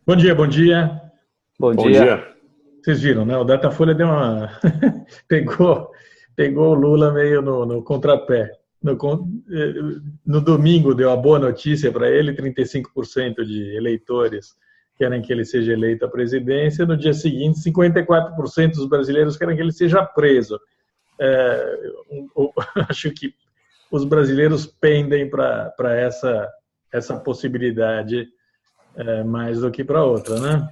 Bom dia, bom dia. Bom Bom dia. dia. Vocês viram, né? O Datafolha deu uma pegou, pegou o Lula meio no contrapé. No domingo deu a boa notícia para ele, 35% de eleitores querem que ele seja eleito à presidência. No dia seguinte, 54% dos brasileiros querem que ele seja preso. Acho que os brasileiros pendem para essa possibilidade mais do que para outra, né?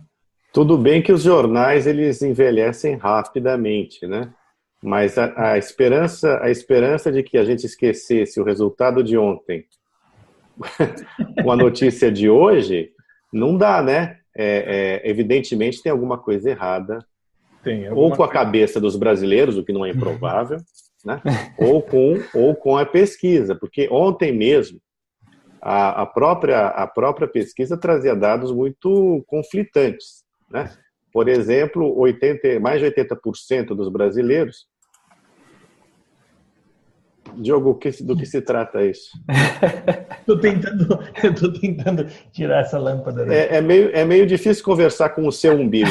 Tudo bem que os jornais eles envelhecem rapidamente, né? Mas a esperança de que a gente esquecesse o resultado de ontem com a notícia de hoje, não dá, né? Evidentemente tem alguma coisa errada, Tem ou alguma com a coisa. cabeça dos brasileiros, o que não é improvável, né? Ou com a pesquisa, porque ontem mesmo a própria pesquisa trazia dados muito conflitantes, né? Por exemplo, mais de 80% dos brasileiros. Diogo, do que se trata isso? Eu tô tentando tirar essa lâmpada daqui. É meio difícil conversar com o seu umbigo.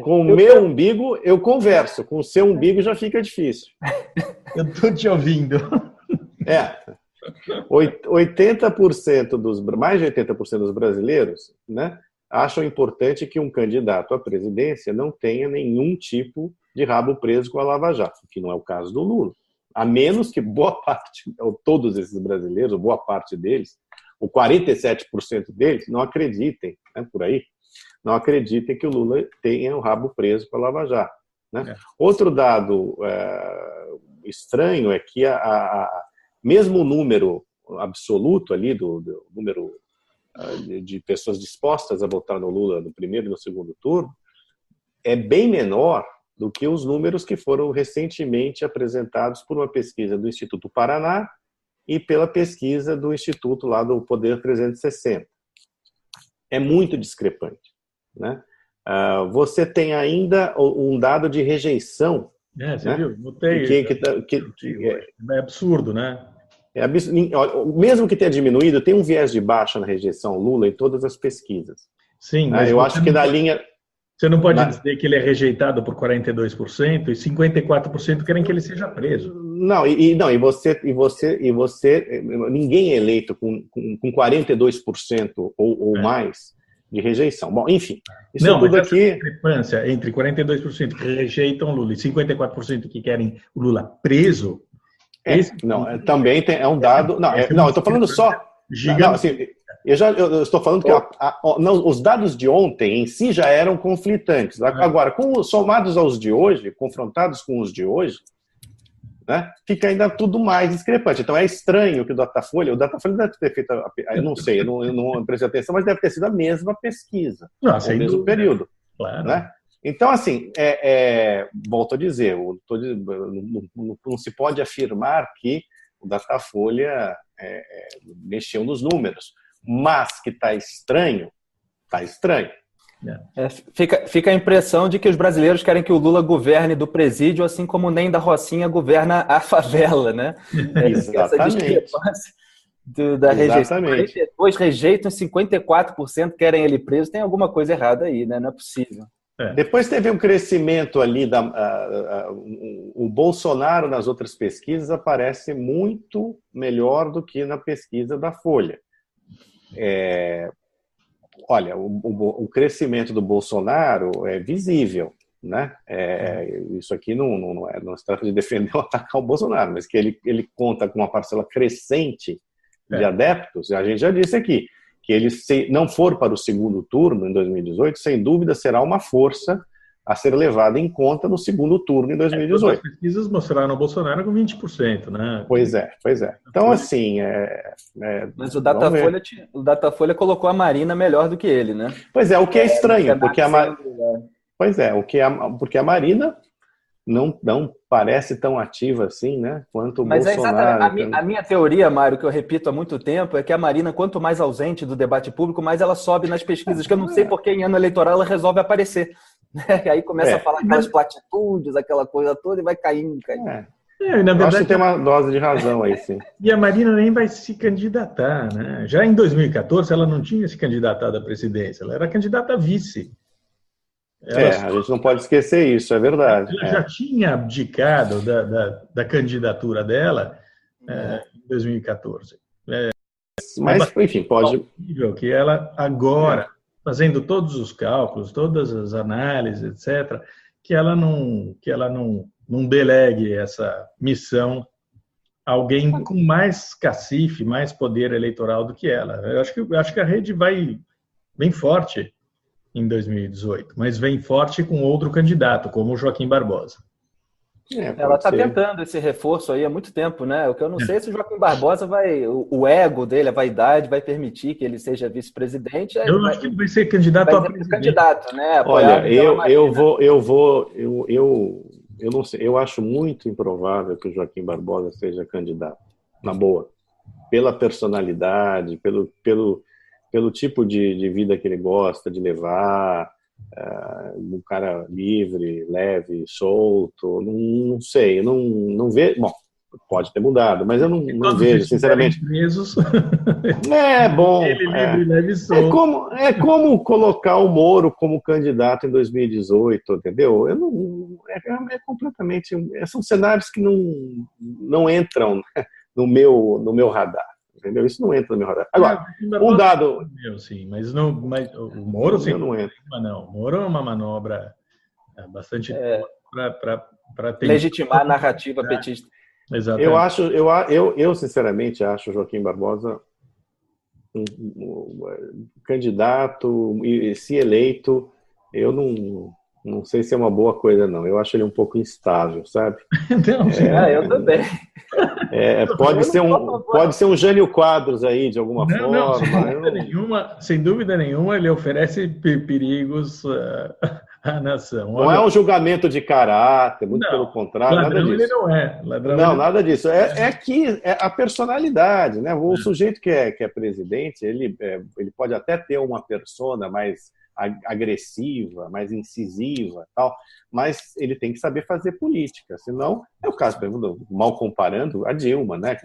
Com o meu umbigo eu converso, com o seu umbigo já fica difícil. Eu tô te ouvindo. É, mais de 80% dos brasileiros, né, acham importante que um candidato à presidência não tenha nenhum tipo de rabo preso com a Lava Jato, que não é o caso do Lula. A menos que boa parte, ou todos esses brasileiros, ou boa parte deles, ou 47% deles, não acreditem, né, por aí, não acreditem que o Lula tenha o rabo preso com a Lava Jato, né? Outro dado estranho é que mesmo o número absoluto ali do número de pessoas dispostas a votar no Lula no primeiro e no segundo turno é bem menor do que os números que foram recentemente apresentados por uma pesquisa do Instituto Paraná e pela pesquisa do Instituto lá do Poder 360. É muito discrepante, né? Você tem ainda um dado de rejeição. Você Né? viu? Botei. É absurdo, né? Mesmo que tenha diminuído, tem um viés de baixa na rejeição ao Lula em todas as pesquisas. Sim, mas eu acho que na linha. Você não pode dizer que ele é rejeitado por 42% e 54% querem que ele seja preso. Não, e você, ninguém é eleito com 42% ou mais de rejeição. Bom, enfim, isso não, tudo mas essa aqui. discrepância entre 42% que rejeitam o Lula e 54% que querem o Lula preso. Também é um dado. Não, eu estou falando só. Não, assim, eu estou falando que os dados de ontem em si já eram conflitantes. Agora, somados aos de hoje, confrontados com os de hoje, né, fica ainda tudo mais discrepante. Então é estranho que o Datafolha deve ter feito, eu não sei, eu não prestei atenção, mas deve ter sido a mesma pesquisa, o mesmo período. Claro. Né? Então, assim, volto a dizer, não se pode afirmar que o Datafolha mexeu nos números, mas que está estranho, está estranho. Fica a impressão de que os brasileiros querem que o Lula governe do presídio, assim como o Ney da Rocinha governa a favela, né? Exatamente. Da rejeição. 42% rejeitam, 54% querem ele preso. Tem alguma coisa errada aí, né? Não é possível. Depois teve um crescimento ali, o Bolsonaro nas outras pesquisas aparece muito melhor do que na pesquisa da Folha. Olha, o crescimento do Bolsonaro é visível, né? Isso aqui não se trata de defender ou atacar o Bolsonaro, mas que ele conta com uma parcela crescente de adeptos. A gente já disse aqui que ele, se não for para o segundo turno em 2018, sem dúvida será uma força a ser levada em conta no segundo turno em 2018. As pesquisas mostraram o Bolsonaro com 20%, né? Pois é. Então, assim... Mas o Datafolha colocou a Marina melhor do que ele, né? Pois é, o que é estranho, porque porque a Marina não parece tão ativa assim, né? Quanto o Bolsonaro. A minha teoria, Mário, que eu repito há muito tempo, é que a Marina, quanto mais ausente do debate público, mais ela sobe nas pesquisas, que eu não sei porque em ano eleitoral ela resolve aparecer. E aí começa a falar aquelas platitudes, aquela coisa toda, e vai caindo. Na Eu acho que verdade, tem uma dose de razão aí, sim. e a Marina nem vai se candidatar, né? Já em 2014, ela não tinha se candidatado à presidência, ela era candidata a vice. Ela, A gente não pode esquecer isso, é verdade. ela já tinha abdicado da candidatura dela em 2014. É Mas, enfim, bastante pode. plausível que ela agora, fazendo todos os cálculos, todas as análises, etc., que ela não delegue essa missão a alguém com mais cacife, mais poder eleitoral do que ela. Eu acho que a rede vai bem forte em 2018, mas vem forte com outro candidato, como o Joaquim Barbosa. Ela Pode está ser. tentando esse reforço aí há muito tempo, né? O que eu não sei é se o Joaquim Barbosa o ego dele, a vaidade, vai permitir que ele seja vice-presidente. Eu acho que ele vai ser candidato a Vai ser presidente. candidato, né? Olha, Apoiado pela Marina. eu não sei, eu acho muito improvável que o Joaquim Barbosa seja candidato, na boa, pela personalidade, pelo tipo de vida que ele gosta de levar, um cara livre, leve, solto, não sei, eu não vejo, bom, pode ter mudado, mas eu não vejo, sinceramente. Presos, É bom. ele livre, leve e solto. É como colocar o Moro como candidato em 2018, entendeu? Eu não, é completamente. São cenários que não entram, né, no meu radar. Entendeu? Isso não entra no meu radar. Agora, um dado. Sim, mas o Moro, sim, não entra. não. O Moro é uma manobra bastante para legitimar a narrativa petista. Exatamente. Eu sinceramente acho o Joaquim Barbosa um candidato, e se eleito, eu não sei se é uma boa coisa, não. Eu acho ele um pouco instável, sabe? Não, eu também. Pode ser um Jânio Quadros aí, de alguma forma. Sem dúvida nenhuma, ele oferece perigos à nação. Não é um julgamento de caráter, muito pelo contrário, ladrão nada disso. Ele não é. Ladrão não, nada disso. É a personalidade, né? O sujeito que é presidente, ele pode até ter uma persona mais agressiva, mais incisiva, tal, mas ele tem que saber fazer política, senão é o caso, por exemplo, mal comparando a Dilma, né?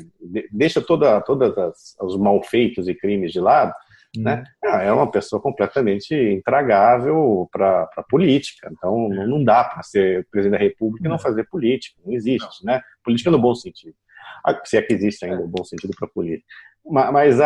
Deixa todos os malfeitos e crimes de lado, né? É uma pessoa completamente intragável para a política, então não dá para ser presidente da República e não fazer política, não existe, né? Política no bom sentido, se é que existe ainda um bom sentido para política. Mas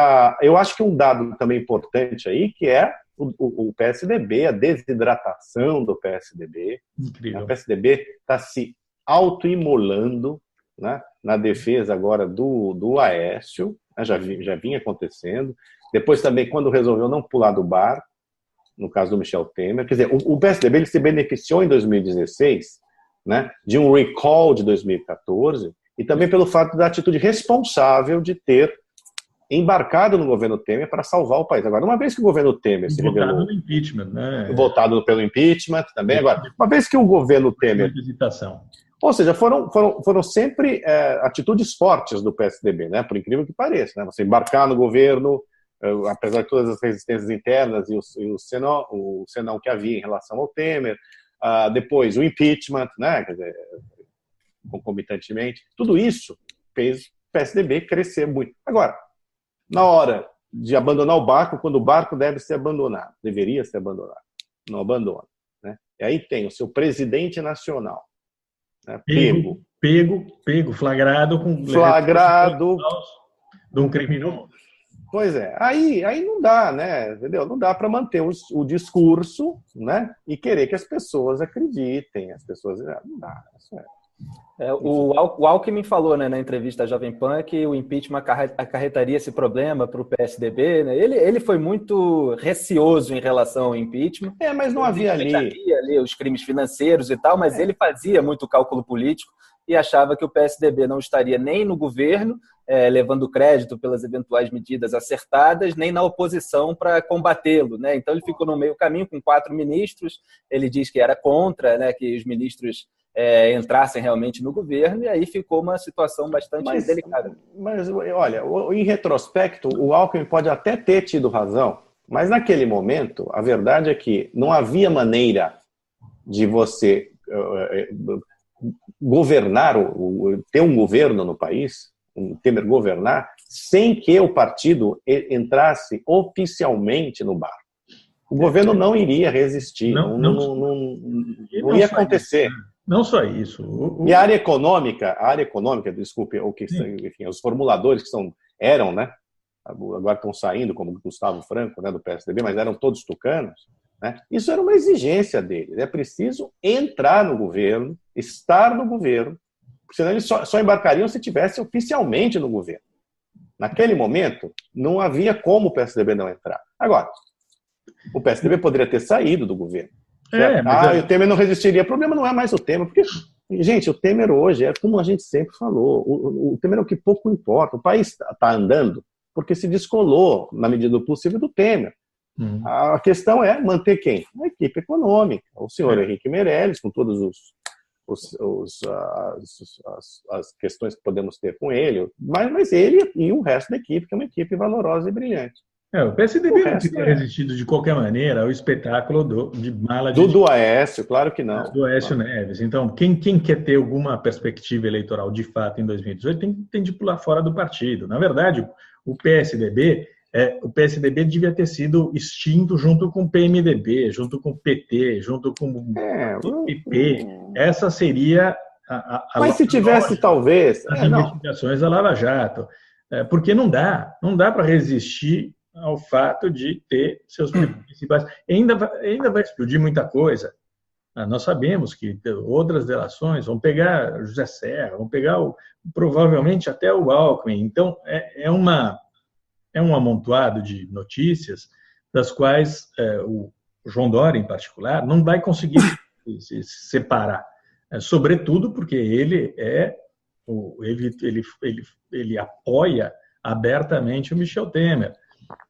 eu acho que um dado também importante aí, que é o PSDB, a desidratação do PSDB. Incrível. O PSDB está se autoimolando, né, na defesa agora do Aécio, né, já vinha acontecendo. Depois também, quando resolveu não pular do barco, no caso do Michel Temer. Quer dizer, o PSDB ele se beneficiou em 2016, né, de um recall de 2014, e também pelo fato da atitude responsável de ter embarcado no governo Temer para salvar o país. Agora, uma vez que o governo Temer se revelou... Votado no impeachment, né? Votado pelo impeachment também. Agora, uma vez que o governo Temer... Ou seja, foram sempre atitudes fortes do PSDB, né? Por incrível que pareça, né? Você embarcar no governo, apesar de todas as resistências internas e o senão que havia em relação ao Temer, depois o impeachment, né? Quer dizer, concomitantemente, tudo isso fez o PSDB crescer muito. Agora, na hora de abandonar o barco, quando o barco deve ser abandonado, deveria ser abandonado, não abandona, né? E aí tem o seu presidente nacional, né? Pego, flagrado de um criminoso. Pois é, aí não dá, né? Entendeu? Não dá para manter o discurso, né? E querer que as pessoas acreditem, não dá, isso é. O Alckmin falou, né, na entrevista à Jovem Pan que o impeachment acarretaria esse problema para o PSDB. Né? Ele foi muito receoso em relação ao impeachment. Mas não havia ali os crimes financeiros e tal, mas ele fazia muito cálculo político e achava que o PSDB não estaria nem no governo, levando crédito pelas eventuais medidas acertadas, nem na oposição para combatê-lo. Né? Então ele ficou no meio caminho com 4 ministros. Ele diz que era contra, né, que os ministros entrassem realmente no governo, e aí ficou uma situação bastante delicada. Mas, olha, em retrospecto, o Alckmin pode até ter tido razão, mas naquele momento, a verdade é que não havia maneira de você governar, ter um governo no país, o Temer governar, sem que o partido entrasse oficialmente no barco. O governo não iria resistir, não ia acontecer. Não só isso. E a área econômica, desculpe, enfim, os formuladores que eram, né? Agora estão saindo, como Gustavo Franco, né, do PSDB, mas eram todos tucanos, né? Isso era uma exigência deles. É preciso entrar no governo, estar no governo, senão eles só embarcariam se estivesse oficialmente no governo. Naquele momento, não havia como o PSDB não entrar. Agora, o PSDB poderia ter saído do governo. O Temer não resistiria. O problema não é mais o Temer, porque, gente, o Temer hoje é como a gente sempre falou, o Temer é o que pouco importa. O país está andando porque se descolou, na medida do possível, do Temer. A questão é manter quem? A equipe econômica. O senhor Henrique Meirelles, com todas as questões que podemos ter com ele, mas ele e o resto da equipe, que é uma equipe valorosa e brilhante. O PSDB não teria resistido de qualquer maneira ao espetáculo de mala de... Do Aécio, claro que não. Do Aécio Neves. Então, quem quer ter alguma perspectiva eleitoral de fato em 2018 tem de pular fora do partido. Na verdade, o PSDB devia ter sido extinto junto com o PMDB, junto com o PT, junto com o PP. Essa seria mas se tivesse, talvez... as investigações da Lava Jato. Porque não dá para resistir ao fato de ter seus principais... Ainda vai explodir muita coisa. Nós sabemos que outras delações vão pegar José Serra, vão pegar provavelmente até o Alckmin. Então, é um amontoado de notícias das quais o João Dória, em particular, não vai conseguir se separar. Sobretudo porque ele apoia abertamente o Michel Temer.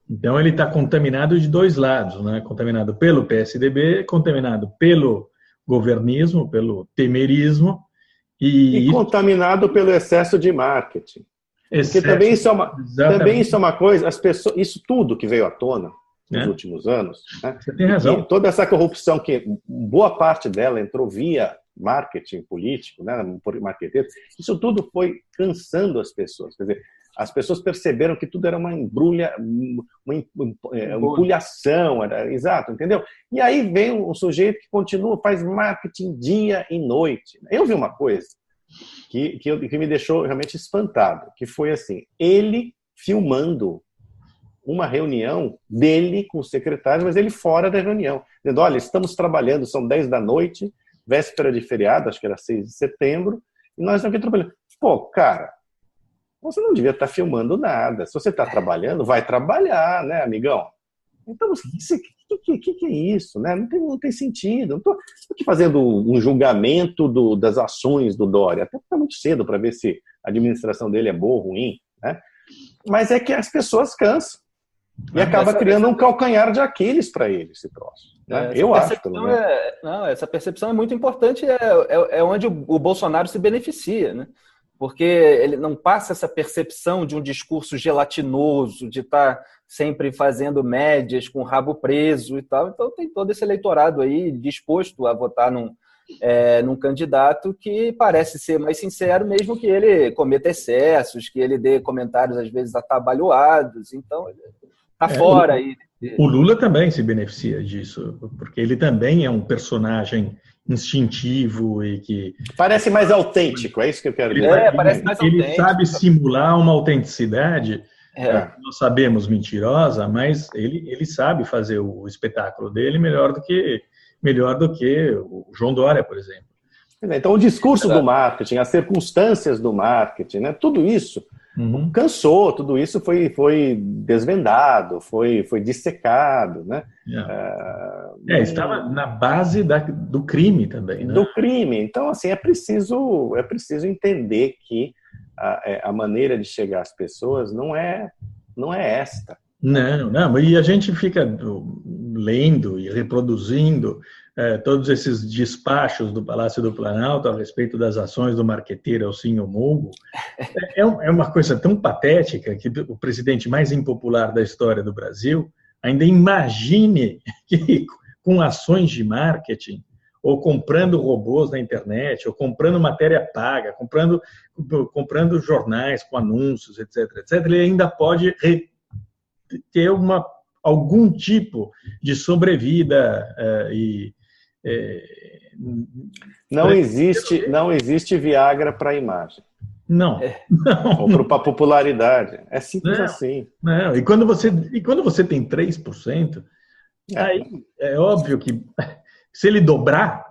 Então, ele está contaminado de dois lados, né? Contaminado pelo PSDB, contaminado pelo governismo, pelo temerismo. E contaminado pelo excesso de marketing. Porque também isso é uma coisa, as pessoas, isso tudo que veio à tona nos últimos anos, né? Você tem razão. Toda essa corrupção, que boa parte dela entrou via marketing político, né, por marqueteiros, isso tudo foi cansando as pessoas. Quer dizer, as pessoas perceberam que tudo era uma embrulha, uma empulhação, exato, entendeu? E aí vem um sujeito que continua, faz marketing dia e noite. Eu vi uma coisa que me deixou realmente espantado, que foi assim, ele filmando uma reunião dele com os secretários, mas ele fora da reunião, dizendo, olha, estamos trabalhando, são 10 da noite, véspera de feriado, acho que era 6 de setembro, e nós estamos aqui trabalhando. Pô, cara, você não devia estar filmando nada. Se você está trabalhando, vai trabalhar, né, amigão? Então, o que é isso? Né? Não tem sentido. Não estou aqui fazendo um julgamento das ações do Dória. Até está muito cedo para ver se a administração dele é boa ou ruim. Né? Mas é que as pessoas cansam. E acaba criando um calcanhar de Aquiles para ele, esse troço. Né? Eu acho. Essa percepção é muito importante. É onde o Bolsonaro se beneficia, né? Porque ele não passa essa percepção de um discurso gelatinoso, de estar sempre fazendo médias com o rabo preso e tal. Então tem todo esse eleitorado aí disposto a votar num candidato que parece ser mais sincero, mesmo que ele cometa excessos, que ele dê comentários às vezes atabalhoados. Então ele está fora aí. O Lula também se beneficia disso, porque ele também é um personagem instintivo e que... Parece mais autêntico, é isso que eu quero dizer. Parece mais autêntico. Ele sabe simular uma autenticidade, nós sabemos, mentirosa, mas ele sabe fazer o espetáculo dele melhor do que o João Dória, por exemplo. Então, o discurso do marketing, as circunstâncias do marketing, né, tudo isso cansou, tudo isso foi desvendado, foi dissecado, né? Estava na base do crime também, né? Do crime. Então, assim, é preciso entender que a maneira de chegar às pessoas não é esta. Não, e a gente fica lendo e reproduzindo todos esses despachos do Palácio do Planalto a respeito das ações do marqueteiro Elcinho Mungo. É uma coisa tão patética que o presidente mais impopular da história do Brasil ainda imagine que, com ações de marketing, ou comprando robôs na internet, ou comprando matéria paga, comprando jornais com anúncios, etc., etc., ele ainda pode ter algum tipo de sobrevida Não existe Viagra para a imagem. Não. Ou para a popularidade. É simples assim. Não. E quando você tem 3%, aí é óbvio que se ele dobrar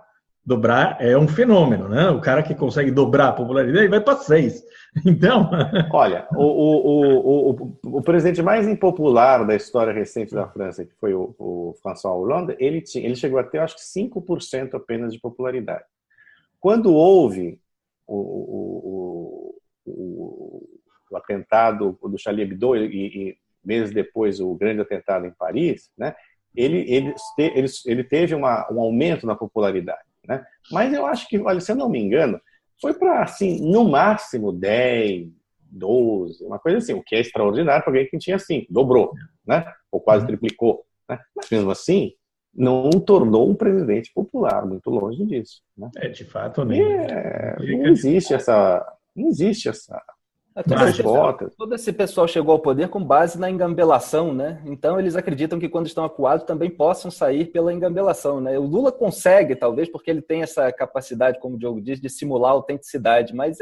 é um fenômeno, né? O cara que consegue dobrar a popularidade vai para 6%. Então... Olha, o presidente mais impopular da história recente da França, que foi o François Hollande, ele chegou a ter, acho que 5% apenas de popularidade. Quando houve o atentado do Charlie Hebdo e meses depois o grande atentado em Paris, né, ele teve um aumento na popularidade, né? Mas eu acho que, olha, se eu não me engano, foi para, assim, no máximo 10, 12, uma coisa assim, o que é extraordinário para alguém que tinha 5, dobrou, né? Ou quase triplicou, né? Mas mesmo assim, não o tornou um presidente popular, muito longe disso, né? De fato, não existe essa todo esse pessoal chegou ao poder com base na engambelação, né? Então eles acreditam que quando estão acuados também possam sair pela engambelação, né? O Lula consegue, talvez, porque ele tem essa capacidade, como o Diogo diz, de simular autenticidade, mas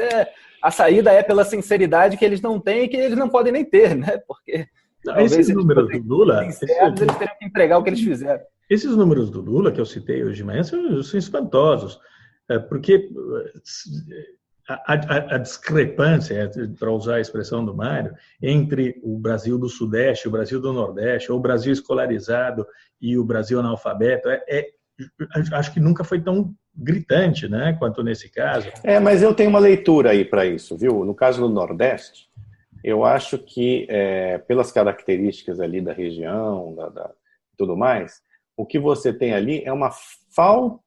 a saída é pela sinceridade que eles não têm e que eles não podem nem ter, né? Porque esses números do Lula, eles teriam que entregar o que eles fizeram. Esses números do Lula que eu citei hoje de manhã são espantosos, porque a discrepância, para usar a expressão do Mário, entre o Brasil do Sudeste, o Brasil do Nordeste, ou o Brasil escolarizado e o Brasil analfabeto, acho que nunca foi tão gritante, né, quanto nesse caso. Mas eu tenho uma leitura aí para isso, viu? No caso do Nordeste, eu acho que, pelas características ali da região, tudo mais, o que você tem ali é uma falta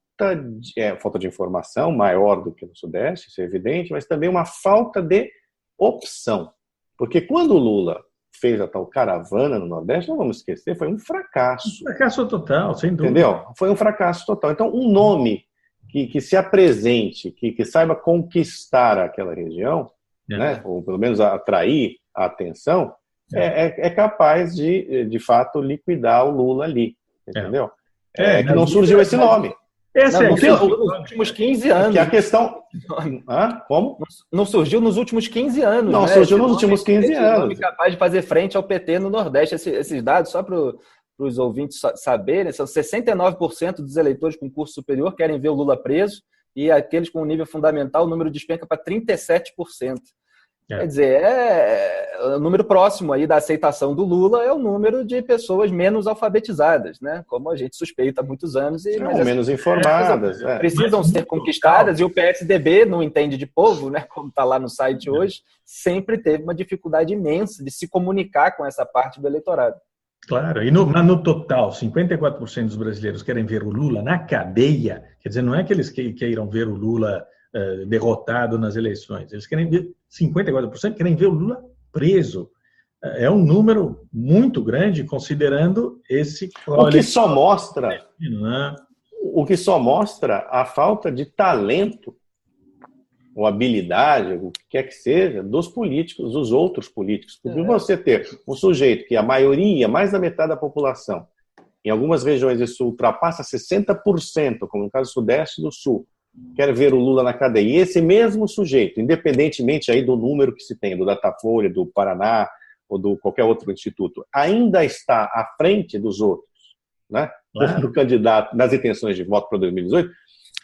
de informação maior do que no Sudeste, isso é evidente, mas também uma falta de opção. Porque quando o Lula fez a tal caravana no Nordeste, não vamos esquecer, foi um fracasso. Um fracasso total, sem dúvida. Entendeu? Foi um fracasso total. Então, um nome que se apresente, que saiba conquistar aquela região, né, ou pelo menos atrair a atenção, é capaz de fato, liquidar o Lula ali. Entendeu? Que não surgiu esse nome. Nos últimos 15 anos. Que a questão... Como? Não surgiu nos últimos 15 anos. Não, surgiu nos últimos 15 anos. Nome capaz de fazer frente ao PT no Nordeste. Esses dados, só para os ouvintes saberem, são 69% dos eleitores com curso superior querem ver o Lula preso, e aqueles com nível fundamental, o número despenca para 37%. Quer dizer, o número próximo aí da aceitação do Lula é o número de pessoas menos alfabetizadas, né? Como a gente suspeita há muitos anos. Menos informadas. Precisam ser conquistadas, e o PSDB não entende de povo, né? Como está lá no site hoje, sempre teve uma dificuldade imensa de se comunicar com essa parte do eleitorado. Claro, e no total, 54% dos brasileiros querem ver o Lula na cadeia. Quer dizer, não é que eles queiram ver o Lula derrotado nas eleições. Eles querem ver, 54% querem ver o Lula preso. É um número muito grande, considerando esse... O que só mostra a falta de talento ou habilidade, o que quer que seja, dos políticos, dos outros políticos. Porque você ter um sujeito que a maioria, mais da metade da população, em algumas regiões isso ultrapassa 60%, como no caso do Sudeste e do Sul, quer ver o Lula na cadeia. E esse mesmo sujeito, independentemente aí do número que se tem, do Datafolha, do Paraná ou do qualquer outro instituto, ainda está à frente dos outros, né? Claro. Do candidato nas intenções de voto para 2018.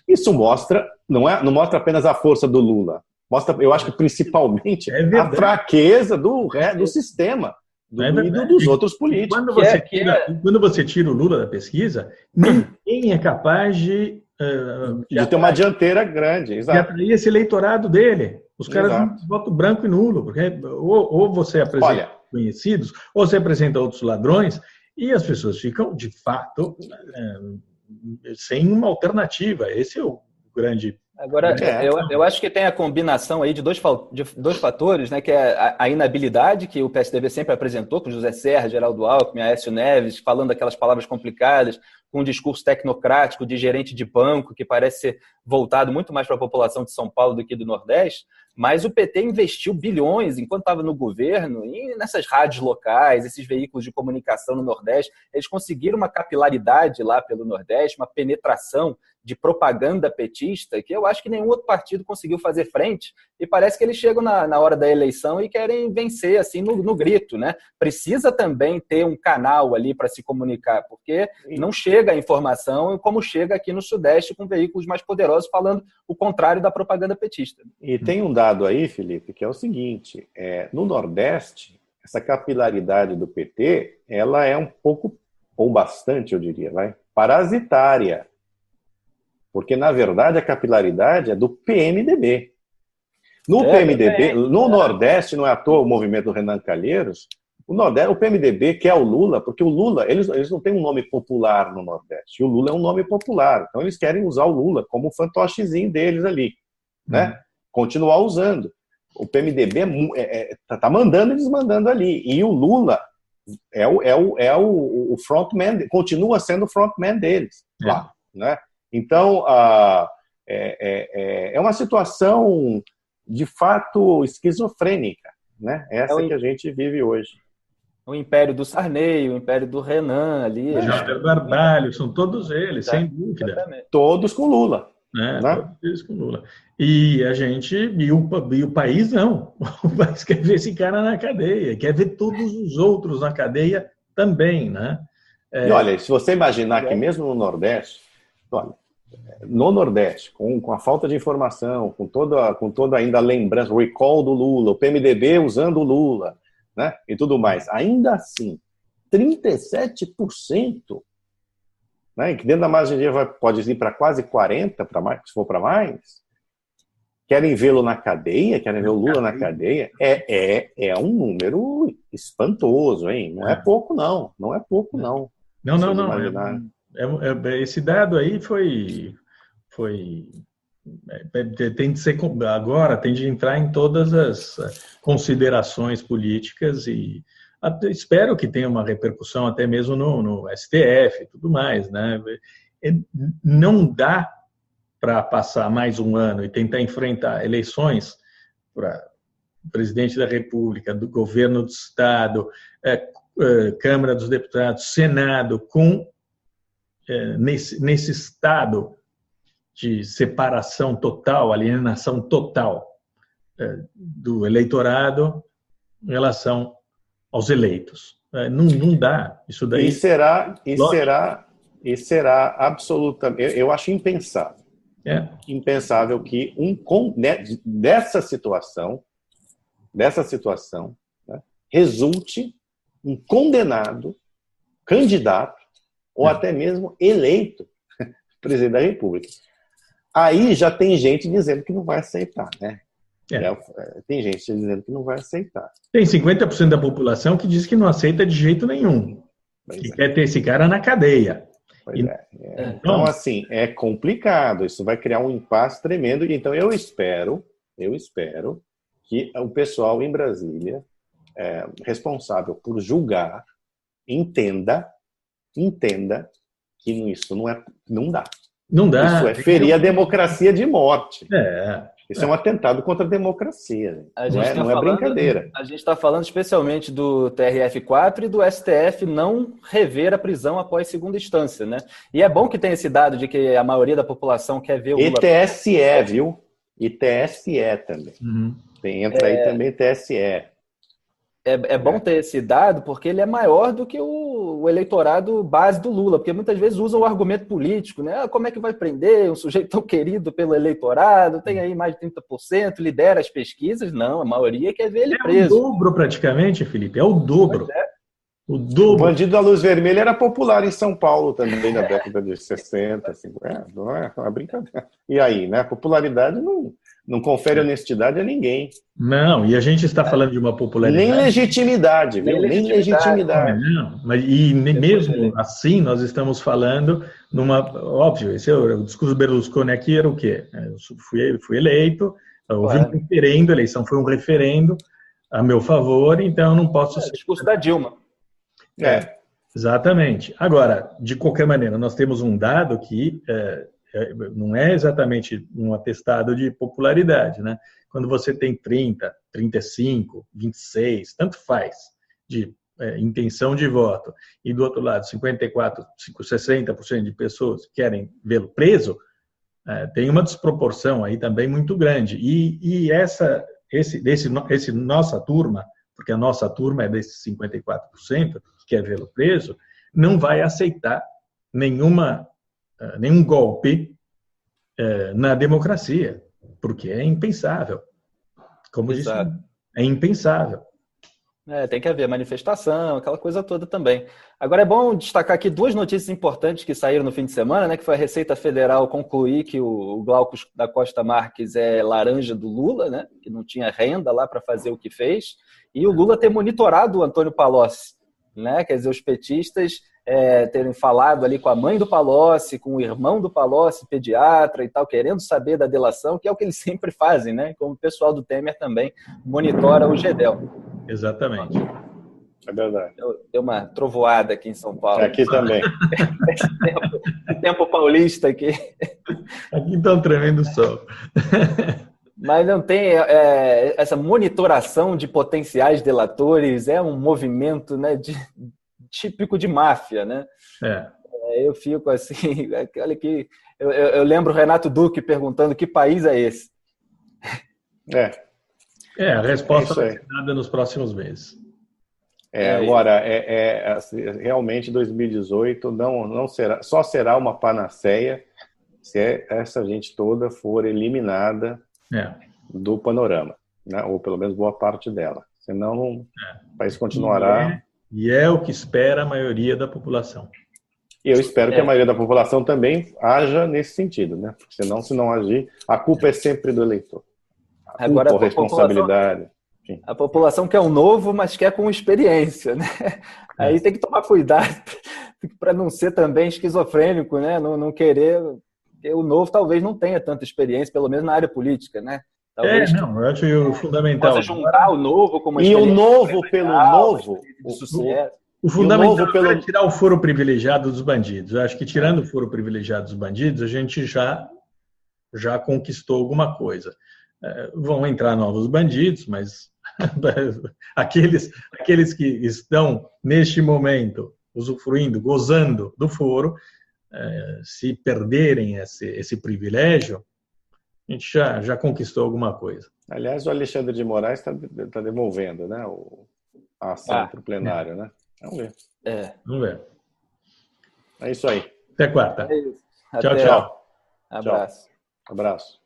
Isso mostra, não mostra apenas a força do Lula, mostra, eu acho que principalmente a fraqueza do sistema e dos outros políticos. Quando você tira o Lula da pesquisa, ninguém é capaz de ter uma dianteira grande, exato. E atrair esse eleitorado dele. Os caras não votam branco e nulo, porque ou você apresenta conhecidos, ou você apresenta outros ladrões, e as pessoas ficam, de fato, sem uma alternativa. Esse é o grande... Agora, eu acho que tem a combinação aí de dois fatores, né, que é a inabilidade que o PSDB sempre apresentou, com José Serra, Geraldo Alckmin, Aécio Neves, falando aquelas palavras complicadas, com um discurso tecnocrático de gerente de banco, que parece ser voltado muito mais para a população de São Paulo do que do Nordeste, mas o PT investiu bilhões, enquanto estava no governo, e nessas rádios locais, esses veículos de comunicação no Nordeste, eles conseguiram uma capilaridade lá pelo Nordeste, uma penetração de propaganda petista, que eu acho que nenhum outro partido conseguiu fazer frente, e parece que eles chegam na hora da eleição e querem vencer assim no grito, né? Precisa também ter um canal ali para se comunicar, porque não chega a informação como chega aqui no Sudeste com veículos mais poderosos falando o contrário da propaganda petista. E tem um dado aí, Felipe, que é o seguinte, no Nordeste, essa capilaridade do PT, ela é um pouco, ou bastante, eu diria, parasitária. Porque, na verdade, a capilaridade é do PMDB. No PMDB, no Nordeste, não é à toa o movimento do Renan Calheiros, o PMDB quer o Lula, porque o Lula, eles não têm um nome popular no Nordeste, e o Lula é um nome popular, então eles querem usar o Lula como o fantochezinho deles ali, né? Continuar usando. O PMDB tá mandando e desmandando ali, e o Lula é o frontman, continua sendo o frontman deles, lá, né? Então, é uma situação, de fato, esquizofrênica, né? Essa que a gente vive hoje. O império do Sarney, o império do Renan ali. Jair Barbalho, são todos eles, sem dúvida. Exatamente. Todos com Lula. Né? Todos eles com Lula. E a gente, e o país não. O país quer ver esse cara na cadeia, quer ver todos os outros na cadeia também, né? E olha, se você imaginar que mesmo no Nordeste, olha, no Nordeste, com a falta de informação, com toda ainda a lembrança, o recall do Lula, o PMDB usando o Lula, né, e tudo mais, ainda assim, 37%, né, que dentro da margem de erro pode ir para quase 40%, se for para mais, querem vê-lo na cadeia, querem ver o Lula na cadeia, é um número espantoso, hein? Não é pouco, não. Não é pouco, não. Não. Esse dado aí tem de ser agora, tem de entrar em todas as considerações políticas e espero que tenha uma repercussão até mesmo no STF e tudo mais, né? Não dá para passar mais um ano e tentar enfrentar eleições para presidente da República, do governo do Estado, Câmara dos Deputados, Senado, com nesse estado de separação total, alienação total do eleitorado em relação aos eleitos. Não dá isso daí. E será absolutamente, eu acho impensável. Impensável que dessa situação, né, resulte um condenado candidato ou até mesmo eleito presidente da República. Aí já tem gente dizendo que não vai aceitar, né? Tem gente dizendo que não vai aceitar. Tem 50% da população que diz que não aceita de jeito nenhum. Que quer ter esse cara na cadeia. Então, assim, é complicado. Isso vai criar um impasse tremendo. Então, eu espero que o pessoal em Brasília, responsável por julgar, entenda que isso não dá. Não dá. Isso ferir a democracia de morte. Isso é um atentado contra a democracia. Não é brincadeira. A gente está falando especialmente do TRF4 e do STF não rever a prisão após segunda instância, né? E é bom que tenha esse dado de que a maioria da população quer ver o Lula. E TSE, viu? E TSE também. Entra aí também TSE. É bom ter esse dado porque ele é maior do que o eleitorado base do Lula, porque muitas vezes usam o argumento político, né? Como é que vai prender um sujeito tão querido pelo eleitorado, tem aí mais de 30%, lidera as pesquisas? Não, a maioria quer ver ele preso. É o dobro praticamente, Felipe, é o dobro. O dobro. O bandido da luz vermelha era popular em São Paulo também na década de 60, 50, não é uma brincadeira. E aí, né? A popularidade não confere honestidade a ninguém. Não, e a gente está falando de uma popularidade... Nem legitimidade, viu? Nem legitimidade. Não, mas e mesmo assim nós estamos falando Óbvio, esse é o discurso do Berlusconi aqui era o quê? Eu fui eleito, houve um referendo, a eleição foi um referendo a meu favor, então eu não posso... O discurso da Dilma. Exatamente. Agora, de qualquer maneira, nós temos um dado que não é exatamente um atestado de popularidade, né? Quando você tem 30, 35, 26, tanto faz, de intenção de voto, e do outro lado 54, 60% de pessoas querem vê-lo preso, tem uma desproporção aí também muito grande. E esse nossa turma, porque a nossa turma é desses 54% que quer vê-lo preso, não vai aceitar nenhum golpe na democracia, porque é impensável. Como disse, é impensável. Tem que haver manifestação, aquela coisa toda também. Agora é bom destacar aqui 2 notícias importantes que saíram no fim de semana, né? Que foi a Receita Federal concluir que o Glauco da Costa Marques é laranja do Lula, né? Que não tinha renda lá para fazer o que fez, e o Lula ter monitorado o Antônio Palocci, né? Quer dizer, os petistas terem falado ali com a mãe do Palocci, com o irmão do Palocci, pediatra e tal, querendo saber da delação, que é o que eles sempre fazem, né? Como o pessoal do Temer também monitora o GEDEL. Exatamente. É verdade. Deu uma trovoada aqui em São Paulo. Aqui também. Tempo paulista aqui. Aqui está um tremendo sol. Mas não tem essa monitoração de potenciais delatores, é um movimento, né, típico de máfia, né? Eu fico assim, olha que eu lembro o Renato Duque perguntando que país é esse. A resposta vai ser dada nos próximos meses. Agora, assim, realmente 2018 não será, só será uma panaceia se essa gente toda for eliminada do panorama, né? Ou pelo menos boa parte dela. Senão o país continuará... E é o que espera a maioria da população. E eu espero que a maioria da população também haja nesse sentido, né? Porque senão, se não agir, a culpa é sempre do eleitor. Agora, a responsabilidade. A população quer um novo, mas quer com experiência, né? Aí tem que tomar cuidado para não ser também esquizofrênico, né? Não querer... O novo talvez não tenha tanta experiência, pelo menos na área política, né? Talvez eu acho fundamental. Possa juntar o novo com uma experiência. E o novo pelo novo... O fundamental é tirar o foro privilegiado dos bandidos. Eu acho que tirando o foro privilegiado dos bandidos, a gente já conquistou alguma coisa. Vão entrar novos bandidos, mas aqueles que estão, neste momento, usufruindo, gozando do foro, se perderem esse privilégio, a gente já conquistou alguma coisa. Aliás, o Alexandre de Moraes está devolvendo, né, a ação para o plenário, né? Vamos ver. Vamos ver. É isso aí. Até quarta. É isso. Tchau, tchau. Abraço. Abraço.